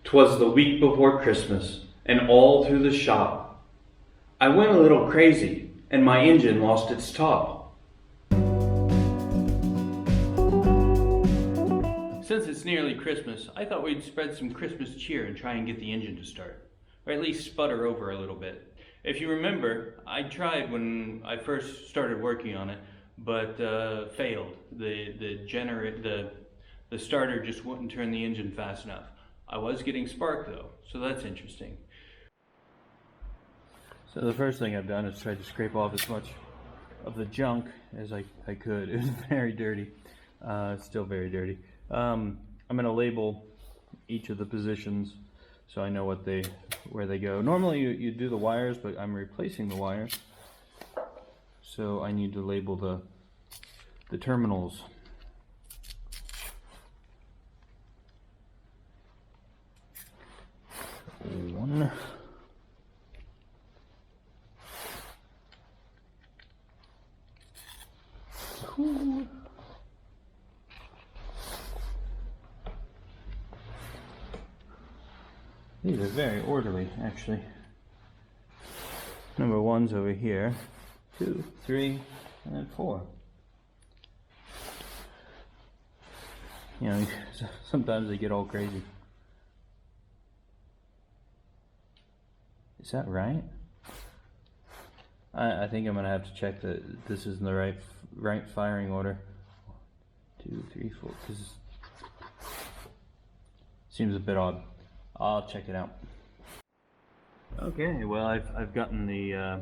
'Twas the week before Christmas, and all through the shop I went a little crazy, and my engine lost its top. Since it's nearly Christmas, I thought we'd spread some Christmas cheer and try and get the engine to start, or at least sputter over a little bit. If you remember, I tried when I first started working on it, but failed. The starter just wouldn't turn the engine fast enough. I was getting spark though, so that's interesting. So the first thing I've done is tried to scrape off as much of the junk as I could. It was very dirty, still very dirty. I'm going to label each of the positions so I know where they go. Normally you do the wires, but I'm replacing the wires, so I need to label the terminals. One. Two. These are very orderly, actually. Number one's over here. 2, 3, and then 4. You know, sometimes they get all crazy. Is that right? I think I'm gonna have to check that this is in the right firing order. 2, 3, 4. This seems a bit odd. I'll check it out. Okay, well I've gotten the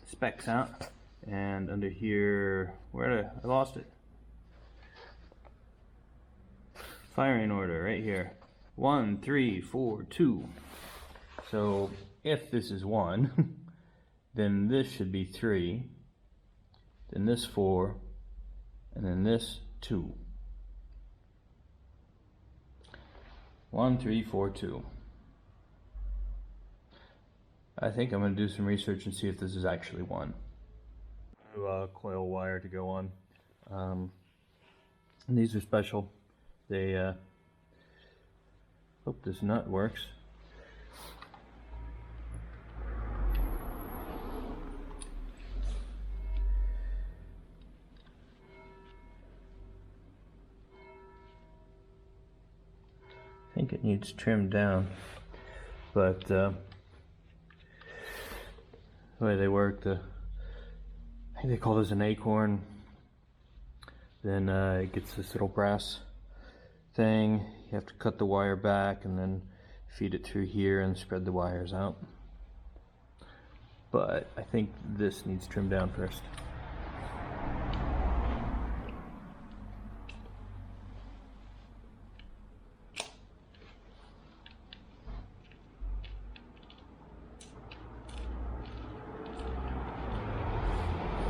specs out, and under here, I lost it. Firing order right here. 1, 3, 4, 2. So if this is 1, then this should be 3, then this 4, and then this 2. 1, 3, 4, 2. I think I'm going to do some research and see if this is actually 1. Coil wire to go on. And these are special. They hope this nut works. I think it needs trimmed down, but the way they work, I think they call this an acorn. Then it gets this little brass thing. You have to cut the wire back and then feed it through here and spread the wires out. But I think this needs trimmed down first.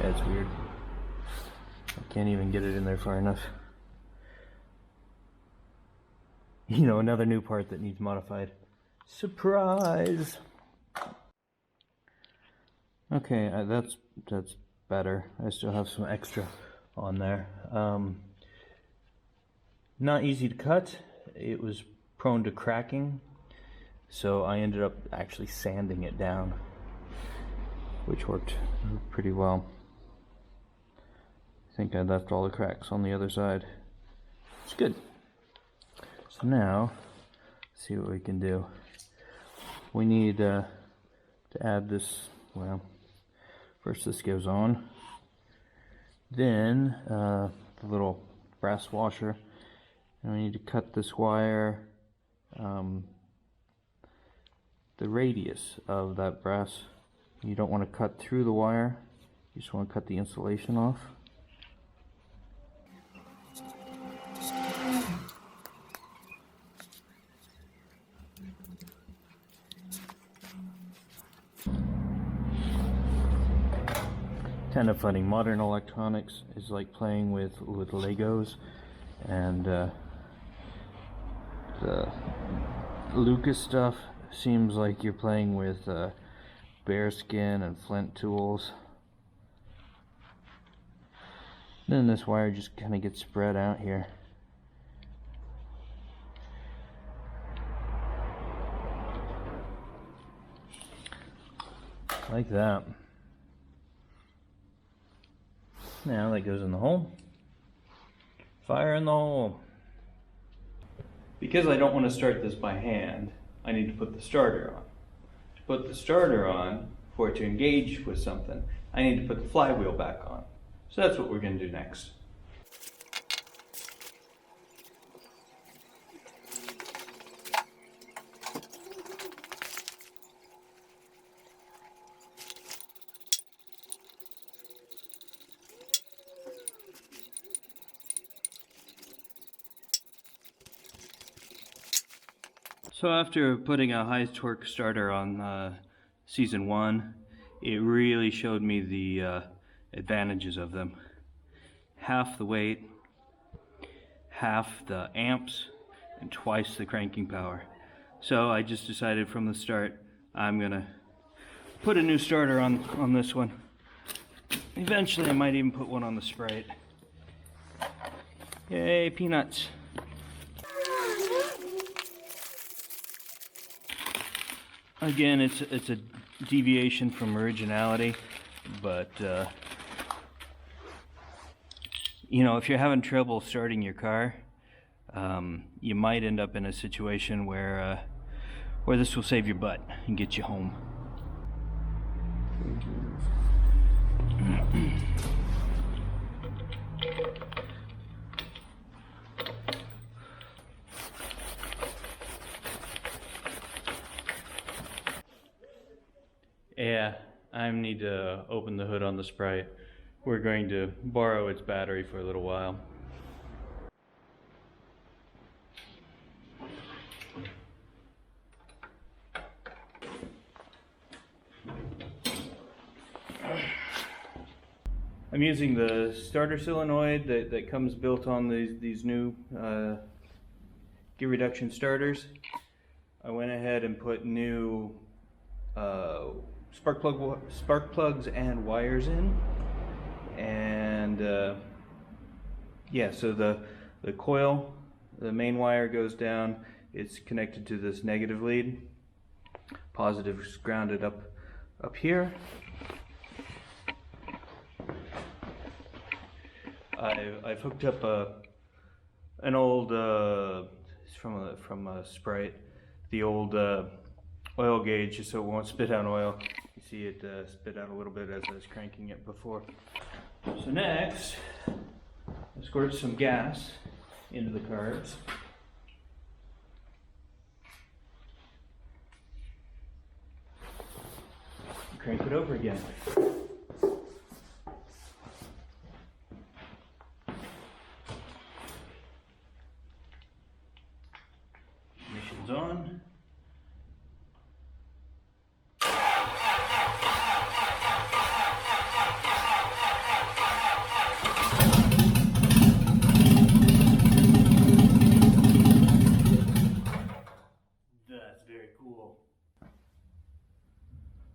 Yeah, it's weird. I can't even get it in there far enough. You know, another new part that needs modified. Surprise! Okay, that's better. I still have some extra on there. Not easy to cut. It was prone to cracking, so I ended up actually sanding it down, which worked pretty well. I think I left all the cracks on the other side. It's good. So now, let's see what we can do. We need to add this, well, first this goes on. Then the little brass washer. And we need to cut this wire, the radius of that brass. You don't want to cut through the wire. You just want to cut the insulation off. Kind of funny. Modern electronics is like playing with Legos, and the Lucas stuff seems like you're playing with bearskin and flint tools. Then this wire just kind of gets spread out here. like that. Now that goes in the hole. Fire in the hole. Because I don't want to start this by hand, I need to put the starter on. To put the starter on, for it to engage with something, I need to put the flywheel back on. So that's what we're going to do next. So after putting a high torque starter on season 1, it really showed me the advantages of them. Half the weight, half the amps, and twice the cranking power. So I just decided from the start I'm gonna put a new starter on this one. Eventually I might even put one on the Sprite. Yay, peanuts. Again, it's a deviation from originality, but you know, if you're having trouble starting your car, you might end up in a situation where this will save your butt and get you home. Yeah, I need to open the hood on the Sprite. We're going to borrow its battery for a little while. I'm using the starter solenoid that comes built on these new gear reduction starters. I went ahead and put new spark plugs and wires in, and yeah, so the coil, the main wire goes down. It's connected to this negative lead. Positive is grounded up here. I've hooked up an old from a Sprite, the old oil gauge, just so it won't spit out oil. You see it spit out a little bit as I was cranking it before. So next, I squirt some gas into the carbs. Crank it over again. Ignition's on.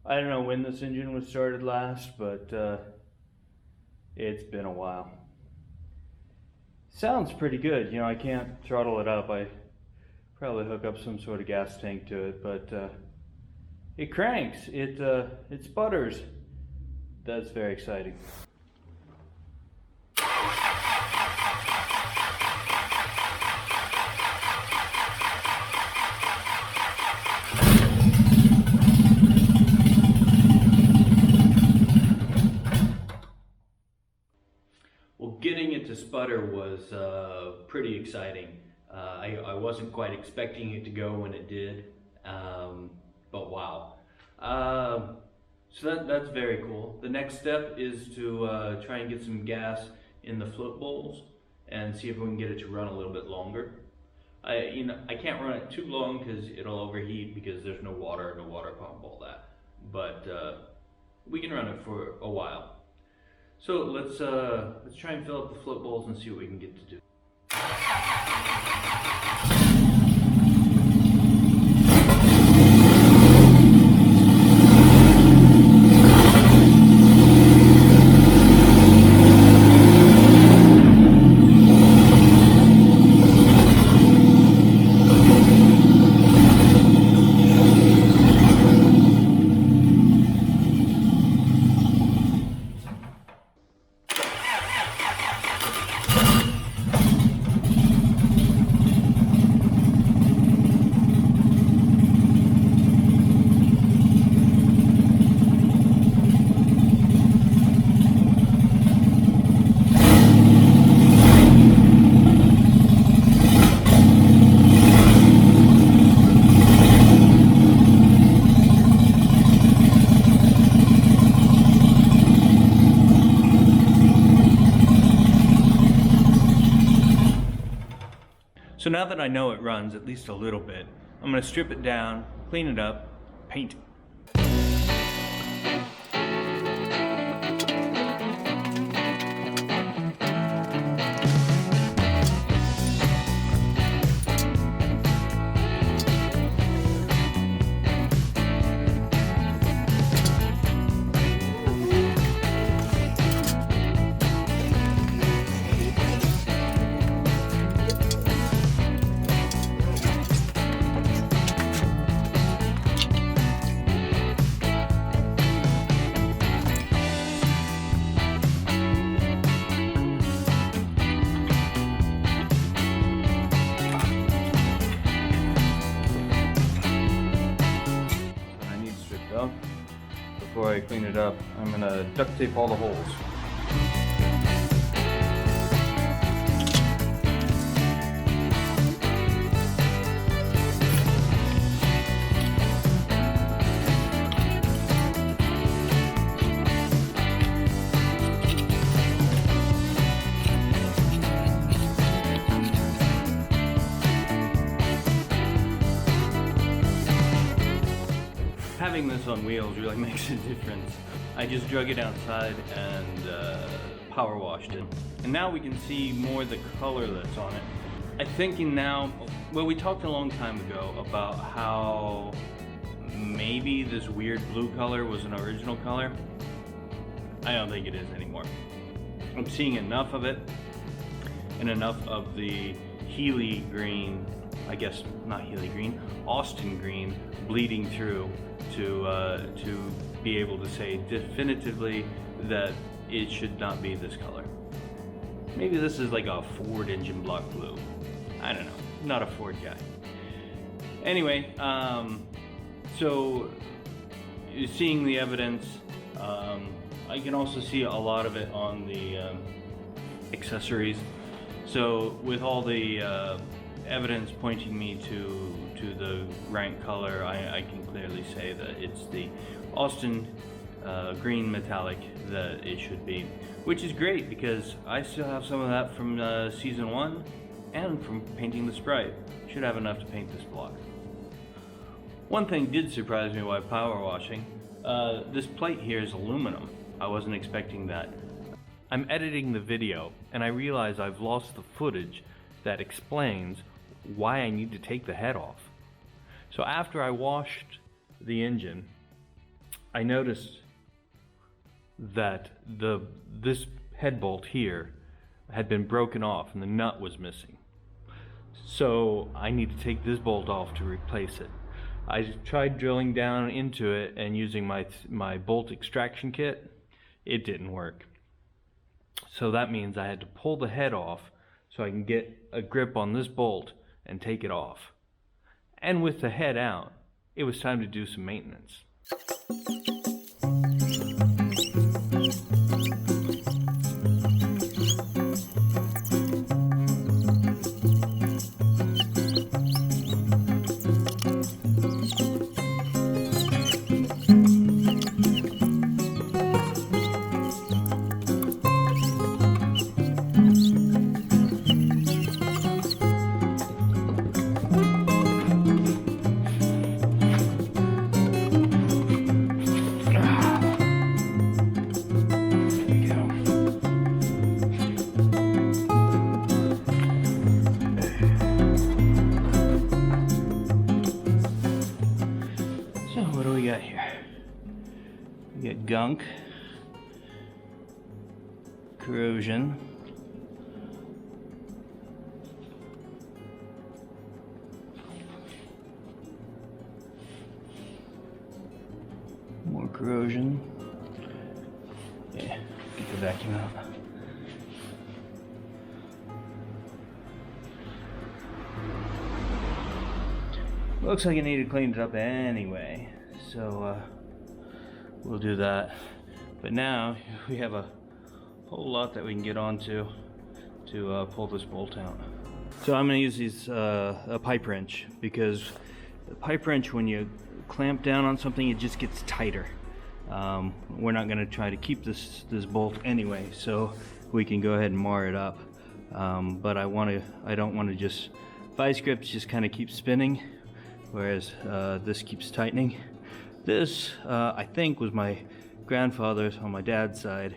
I don't know when this engine was started last, but it's been a while. Sounds pretty good. You know, I can't throttle it up. I probably hook up some sort of gas tank to it, but it cranks. It sputters. That's very exciting. Getting it to sputter was pretty exciting. I wasn't quite expecting it to go when it did, but wow. So that's very cool. The next step is to try and get some gas in the float bowls and see if we can get it to run a little bit longer. I can't run it too long because it'll overheat because there's no water pump, all that. But we can run it for a while. So let's try and fill up the float bowls and see what we can get to do. that I know it runs at least a little bit, I'm going to strip it down, clean it up, paint it. Before I clean it up, I'm gonna duct tape all the holes. Having this on wheels really makes a difference. I just drug it outside and power washed it. And now we can see more of the color that's on it. I'm thinking now, well, we talked a long time ago about how maybe this weird blue color was an original color. I don't think it is anymore. I'm seeing enough of it and enough of the Healey green, I guess not Healey green, Austin green bleeding through to be able to say definitively that it should not be this color. Maybe this is like a Ford engine block blue. I don't know, not a Ford guy. Anyway, so seeing the evidence, I can also see a lot of it on the accessories. So with all the evidence pointing me to the right color, I can clearly say that it's the Austin green metallic that it should be, which is great because I still have some of that from season 1 and from painting the Sprite. Should have enough to paint this block. One thing did surprise me while power washing. This plate here is aluminum. I wasn't expecting that. I'm editing the video and I realize I've lost the footage that explains why I need to take the head off. So after I washed the engine, I noticed that this head bolt here had been broken off and the nut was missing. So I need to take this bolt off to replace it. I tried drilling down into it and using my bolt extraction kit. It didn't work. So that means I had to pull the head off so I can get a grip on this bolt and take it off. And with the head out, it was time to do some maintenance. We got gunk, corrosion, more corrosion. Yeah, get the vacuum out. Looks like I need to clean it up anyway, so we'll do that. But now we have a whole lot that we can get onto to pull this bolt out. So I'm going to use a pipe wrench, because the pipe wrench, when you clamp down on something, it just gets tighter. We're not going to try to keep this bolt anyway, so we can go ahead and mar it up. But I don't want to just vice grips just kind of keep spinning, whereas this keeps tightening. This, I think, was my grandfather's on my dad's side.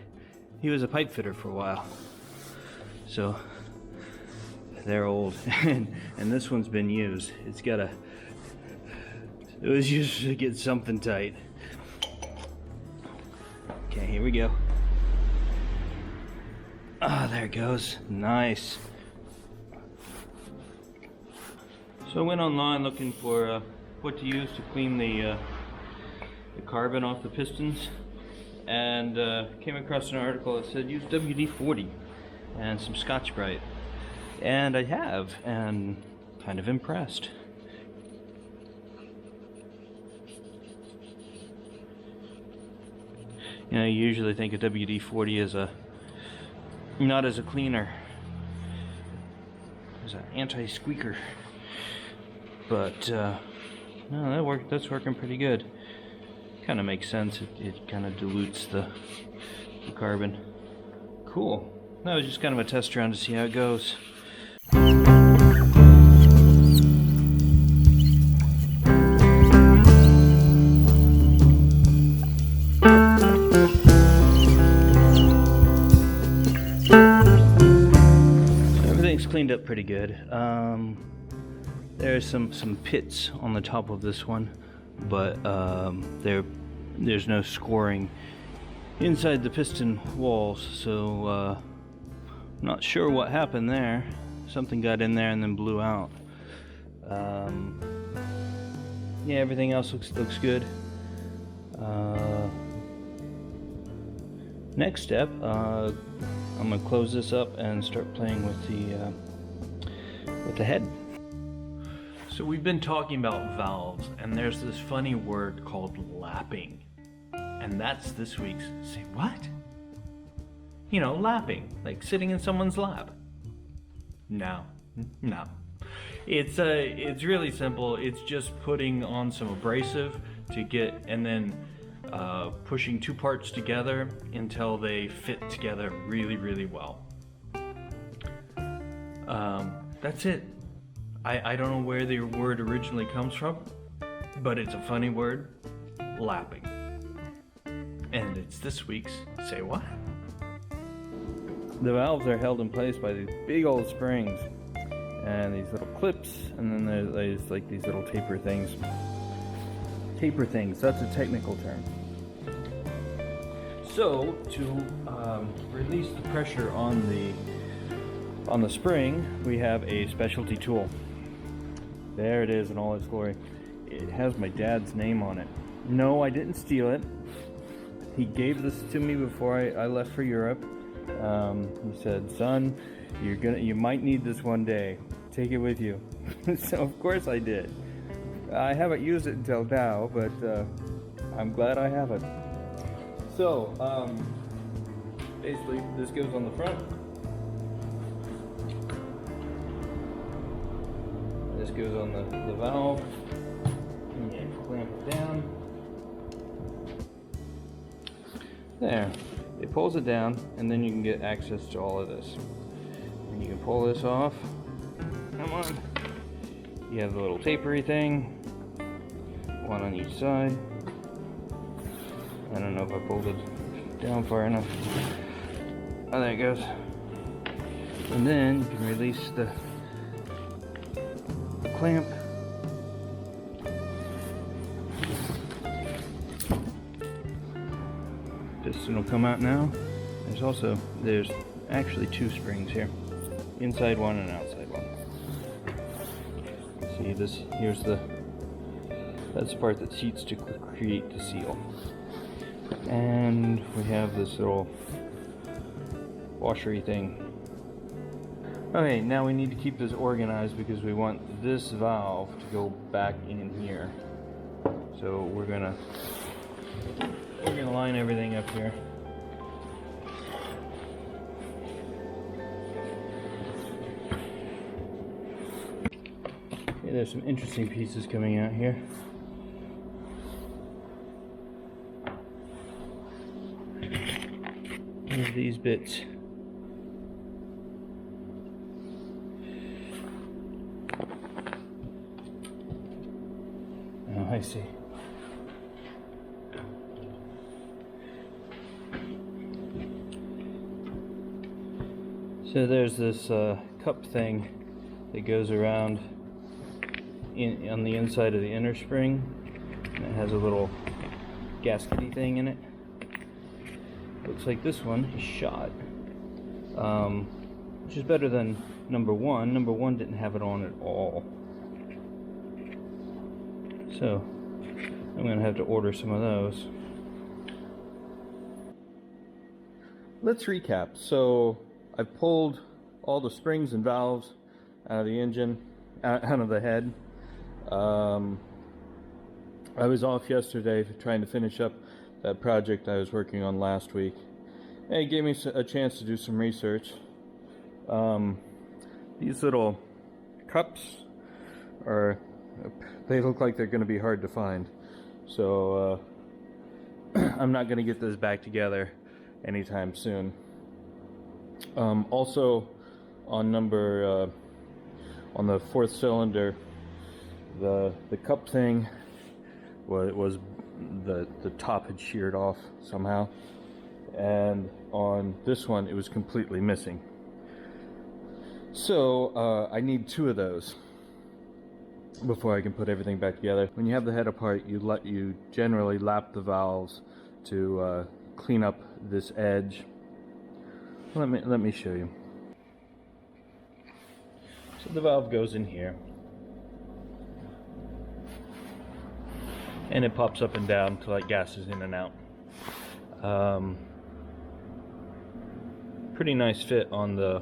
He was a pipe fitter for a while, so they're old. and this one's been used. It was used to get something tight. Okay, here we go. Ah, there it goes. Nice. So I went online looking for what to use to clean the carbon off the pistons, and came across an article that said use WD-40 and some Scotch-Brite, and I have, and kind of impressed. You know, you usually think of WD-40 as not as a cleaner, as an anti-squeaker, but no, that's working pretty good. Kind of makes sense. It kind of dilutes the carbon. Cool. That was just kind of a test run to see how it goes. Cleaned up pretty good. There's some pits on the top of this one, but there's no scoring inside the piston walls, so I'm not sure what happened there. Something got in there and then blew out. Yeah, everything else looks good. Next step, I'm gonna close this up and start playing with the head. So we've been talking about valves, and there's this funny word called lapping, and that's this week's say what? You know, lapping, like sitting in someone's lap. No. It's really simple. It's just putting on some abrasive to get, and then pushing two parts together until they fit together really well. That's it. I don't know where the word originally comes from, but it's a funny word, lapping. And it's this week's Say What? The valves are held in place by these big old springs and these little clips, and then there's like these little taper things. Taper things, that's a technical term. So to release the pressure on the spring, we have a specialty tool. There it is in all its glory. It has my dad's name on it. No, I didn't steal it. He gave this to me before I left for Europe. He said, "Son, you might need this one day. Take it with you." So of course I did. I haven't used it until now, but I'm glad I have it. So basically, this goes on the front. This goes on the valve, and you clamp it down. There, it pulls it down, and then you can get access to all of this. And you can pull this off. Come on. You have the little tapery thing, one on each side. I don't know if I pulled it down far enough. Oh, there it goes. And then you can release the clamp. Piston will come out now. There's actually two springs here. Inside one and outside one. See this, that's the part that seats to create the seal. And we have this little washery thing. Okay, now we need to keep this organized because we want this valve to go back in here. So we're gonna line everything up here. Okay, there's some interesting pieces coming out here. Here's these bits. I see. So there's this cup thing that goes around on the inside of the inner spring, and it has a little gaskety thing in it. Looks like this one is shot, which is better than number one. Number one didn't have it on at all. So I'm gonna have to order some of those. Let's recap. So I've pulled all the springs and valves out of the engine, out of the head. I was off yesterday trying to finish up that project I was working on last week. And it gave me a chance to do some research. These little cups they look like they're going to be hard to find. So I'm not going to get this back together anytime soon. Also on on the fourth cylinder, the cup thing was the top had sheared off somehow, and on this one it was completely missing. So I need 2 of those before I can put everything back together. When you have the head apart, you generally lap the valves to clean up this edge. Let me show you. So the valve goes in here, and it pops up and down to let gases in and out. Pretty nice fit on the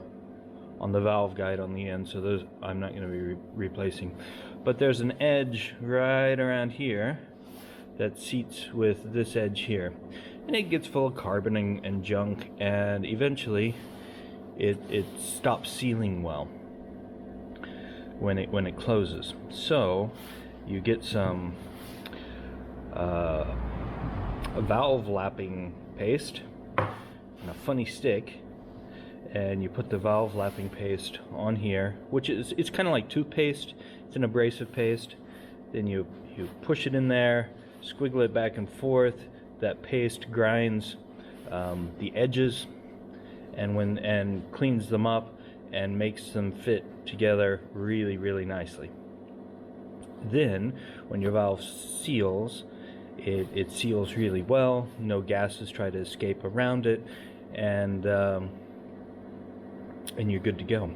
valve guide on the end, so those I'm not going to be replacing. But there's an edge right around here that seats with this edge here, and it gets full of carbon and junk, and eventually it stops sealing well when it closes. So you get some a valve lapping paste and a funny stick, and you put the valve lapping paste on here, which it's kind of like toothpaste. It's an abrasive paste. Then you push it in there, squiggle it back and forth. That paste grinds the edges and cleans them up and makes them fit together really, really nicely. Then when your valve seals, it seals really well. No gases try to escape around it, and you're good to go.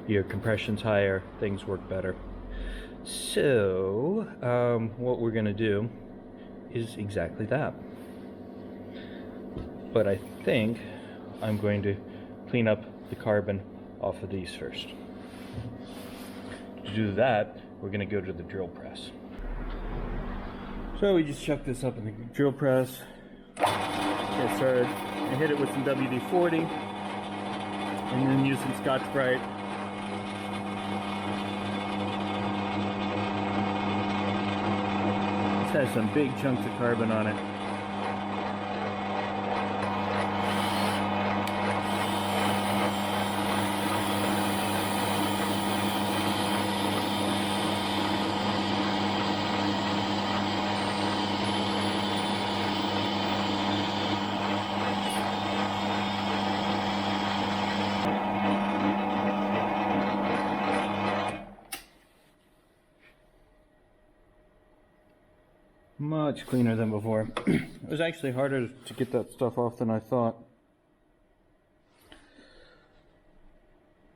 Your compression's higher, things work better. So what we're gonna do is exactly that. But I think I'm going to clean up the carbon off of these first. To do that, we're gonna go to the drill press. So we just chuck this up in the drill press, get started, and hit it with some WD-40, and then use some Scotch-Brite. This has some big chunks of carbon on it. Much cleaner than before. It was actually harder to get that stuff off than I thought.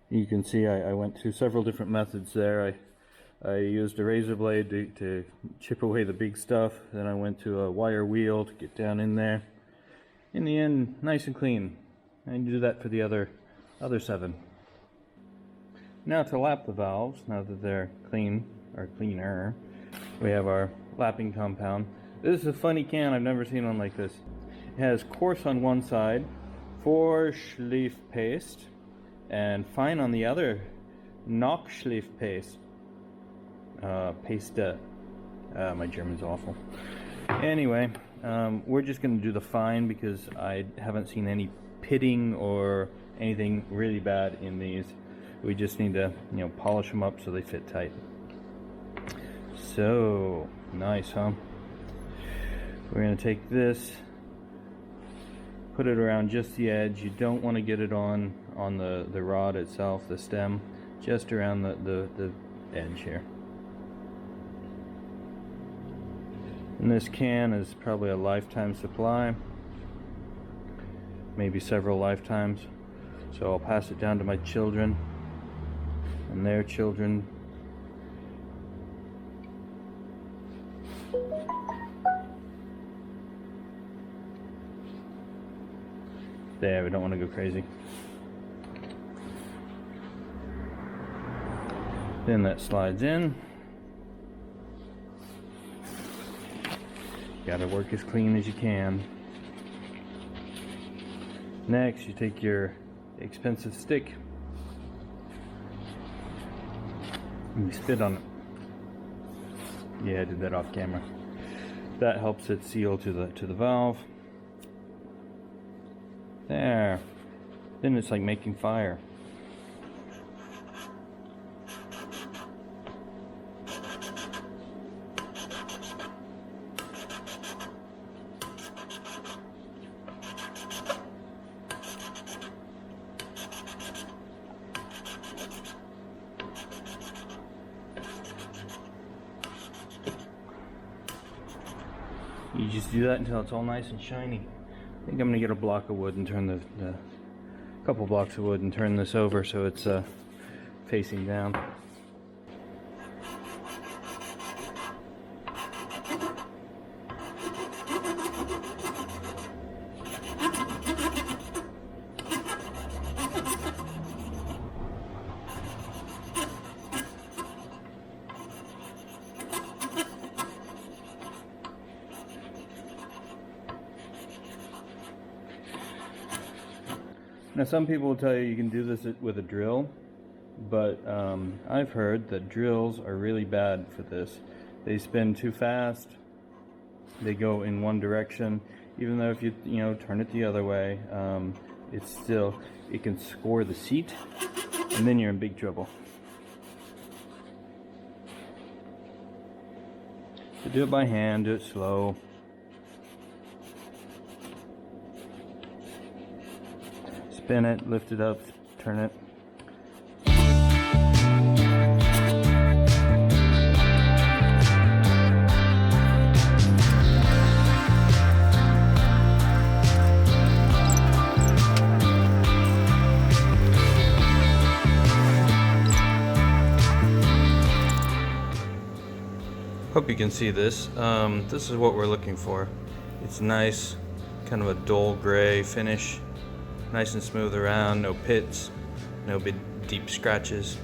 You can see I went through several different methods there. I used a razor blade to chip away the big stuff. Then I went to a wire wheel to get down in there. In the end, nice and clean. I do that for the other 7. Now to lap the valves, now that they're clean, or cleaner, we have our lapping compound. This is a funny can. I've never seen one like this. It has coarse on one side, Vorschliff paste, and fine on the other, Nachschliff paste. My German's awful. Anyway, we're just going to do the fine because I haven't seen any pitting or anything really bad in these. We just need to, polish them up so they fit tight. So Nice, huh? We're going to take this, put it around just the edge. You don't want to get it on the rod itself, the stem, just around the edge here. And this can is probably a lifetime supply, maybe several lifetimes. So I'll pass it down to my children and their children. There, we don't want to go crazy. Then that slides in. Gotta work as clean as you can. Next, you take your expensive stick and you spit on it. Yeah, I did that off camera. That helps it seal to the valve. There. Then it's like making fire. You just do that until it's all nice and shiny. I think I'm gonna get a block of wood and turn the couple blocks of wood and turn this over so it's facing down. Now some people will tell you can do this with a drill, but I've heard that drills are really bad for this. They spin too fast, they go in one direction, even though if you turn it the other way, it can score the seat, and then you're in big trouble. So do it by hand, do it slow. Spin it, lift it up, turn it. Hope you can see this. This is what we're looking for. It's nice, kind of a dull gray finish. Nice and smooth around, no pits, no big deep scratches.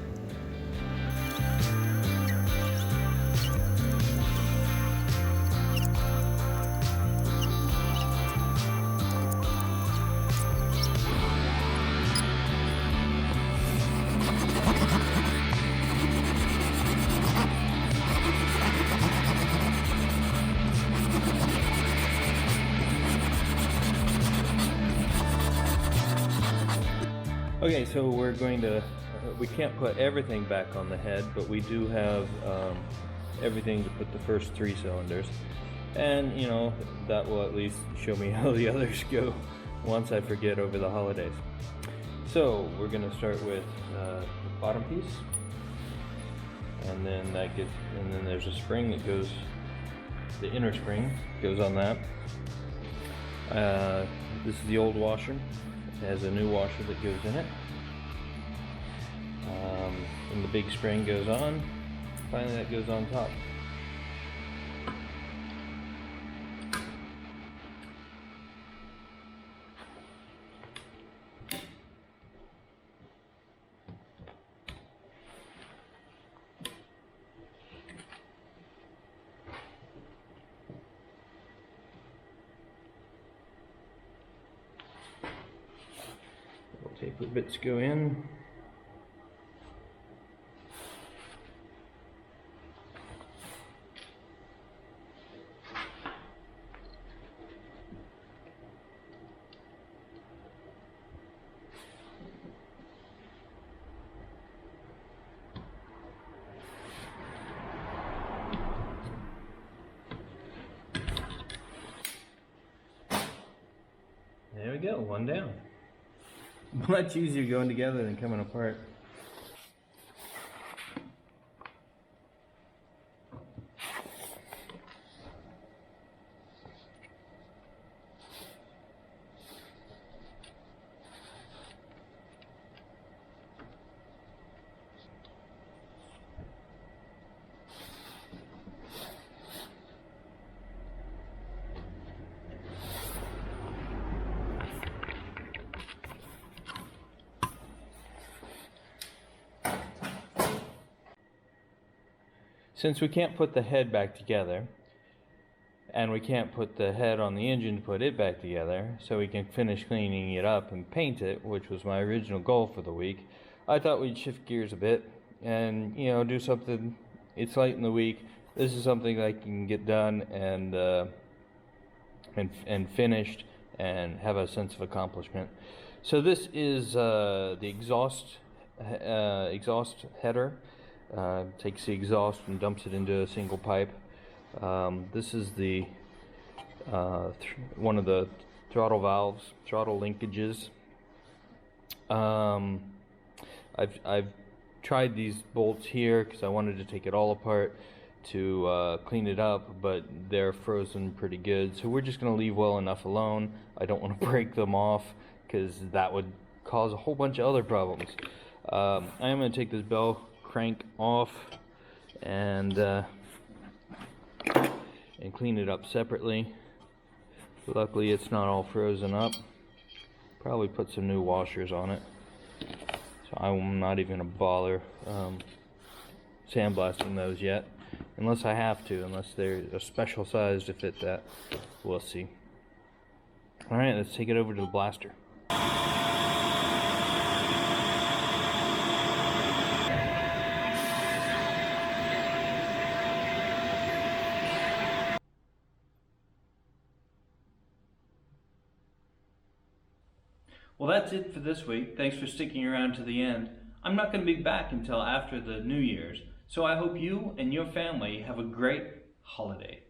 Okay, so we're going to, we can't put everything back on the head, but we do have everything to put the first 3 cylinders. And, that will at least show me how the others go once I forget over the holidays. So, we're going to start with the bottom piece. And then there's a spring that goes, the inner spring goes on that. This is the old washer. It has a new washer that goes in it. And the big spring goes on. Finally that goes on top. Taper bits go in. we go, one down. Much easier going together than coming apart. Since we can't put the head back together, and we can't put the head on the engine to put it back together, so we can finish cleaning it up and paint it, which was my original goal for the week, I thought we'd shift gears a bit and, you know, do something. It's late in the week. This is something I can get done and finished and have a sense of accomplishment. So this is the exhaust header. Takes the exhaust and dumps it into a single pipe. This is the one of the throttle valves, throttle linkages. I've tried these bolts here because I wanted to take it all apart to clean it up, but they're frozen pretty good. So we're just going to leave well enough alone. I don't want to break them off because that would cause a whole bunch of other problems. I am going to take this bell crank off and clean it up separately. Luckily it's not all frozen up. Probably put some new washers on it. So I'm not even going to bother sandblasting those yet, unless I have to, unless they're a special size to fit that. We'll see. Alright, let's take it over to the blaster. Well, that's it for this week. Thanks for sticking around to the end. I'm not going to be back until after the New Year's, so I hope you and your family have a great holiday.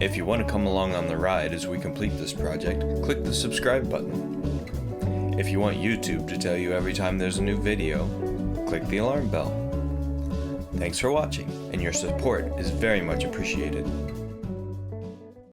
If you want to come along on the ride as we complete this project, click the subscribe button. If you want YouTube to tell you every time there's a new video, click the alarm bell. Thanks for watching, and your support is very much appreciated.